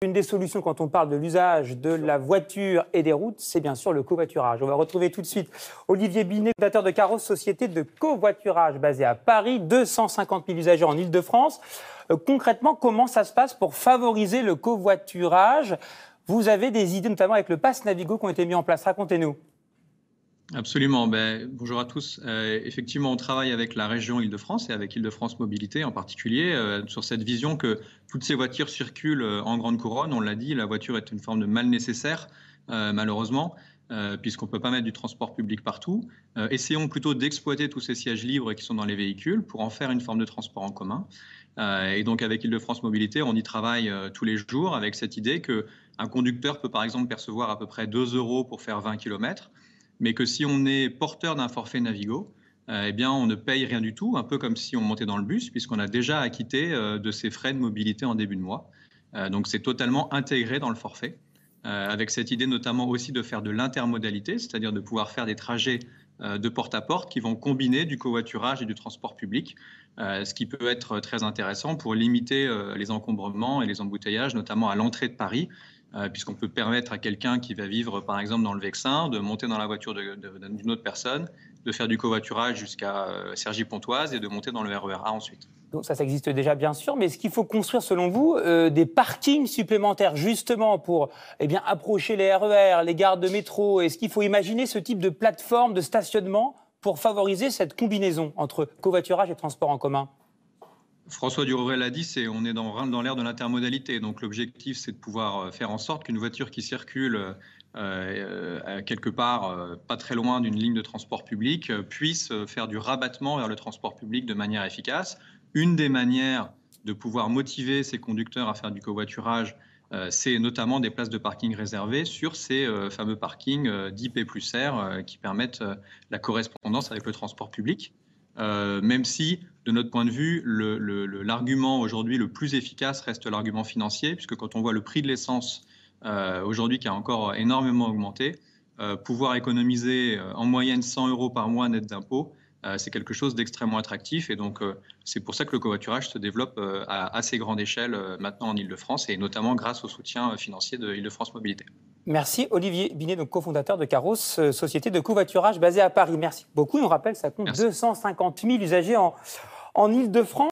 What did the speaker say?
Une des solutions quand on parle de l'usage de la voiture et des routes, c'est bien sûr le covoiturage. On va retrouver tout de suite Olivier Binet, fondateur de Caros, société de covoiturage basée à Paris, 250 000 usagers en Ile-de-France. Concrètement, comment ça se passe pour favoriser le covoiturage? Vous avez des idées, notamment avec le Pass Navigo, qui ont été mis en place. Racontez-nous. Absolument. Bonjour à tous. Effectivement, on travaille avec la région Île-de-France et avec Île-de-France Mobilité en particulier sur cette vision que toutes ces voitures circulent en grande couronne. On l'a dit, la voiture est une forme de mal nécessaire, malheureusement, puisqu'on ne peut pas mettre du transport public partout. Essayons plutôt d'exploiter tous ces sièges libres qui sont dans les véhicules pour en faire une forme de transport en commun. Et donc avec Île-de-France Mobilité, on y travaille tous les jours avec cette idée qu'un conducteur peut par exemple percevoir à peu près 2 € pour faire 20 km. Mais que si on est porteur d'un forfait Navigo, eh bien, on ne paye rien du tout, un peu comme si on montait dans le bus, puisqu'on a déjà acquitté de ses frais de mobilité en début de mois. Donc, c'est totalement intégré dans le forfait, avec cette idée notamment aussi de faire de l'intermodalité, c'est-à-dire de pouvoir faire des trajets de porte à porte qui vont combiner du covoiturage et du transport public, ce qui peut être très intéressant pour limiter les encombrements et les embouteillages, notamment à l'entrée de Paris, puisqu'on peut permettre à quelqu'un qui va vivre, par exemple, dans le Vexin, de monter dans la voiture d'une autre personne, de faire du covoiturage jusqu'à Cergy-Pontoise et de monter dans le RER A ensuite. Donc ça existe déjà, bien sûr, mais est-ce qu'il faut construire, selon vous, des parkings supplémentaires, justement, pour approcher les RER, les gares de métro? Est-ce qu'il faut imaginer ce type de plateforme de stationnement pour favoriser cette combinaison entre covoiturage et transport en commun? François Duruel l'a dit, on est dans l'ère de l'intermodalité. Donc l'objectif, c'est de pouvoir faire en sorte qu'une voiture qui circule quelque part, pas très loin d'une ligne de transport public, puisse faire du rabattement vers le transport public de manière efficace. Une des manières de pouvoir motiver ces conducteurs à faire du covoiturage, c'est notamment des places de parking réservées sur ces fameux parkings dits P+R qui permettent la correspondance avec le transport public. Même si, de notre point de vue, l'argument aujourd'hui le plus efficace reste l'argument financier, puisque quand on voit le prix de l'essence aujourd'hui qui a encore énormément augmenté, pouvoir économiser en moyenne 100 € par mois net d'impôts, c'est quelque chose d'extrêmement attractif. Et donc, c'est pour ça que le covoiturage se développe à assez grande échelle maintenant en Île-de-France, et notamment grâce au soutien financier de Île-de-France Mobilité. Merci Olivier Binet, donc cofondateur de Caros, société de covoiturage basée à Paris. Merci beaucoup. On rappelle, ça compte 250 000 usagers en Île-de-France.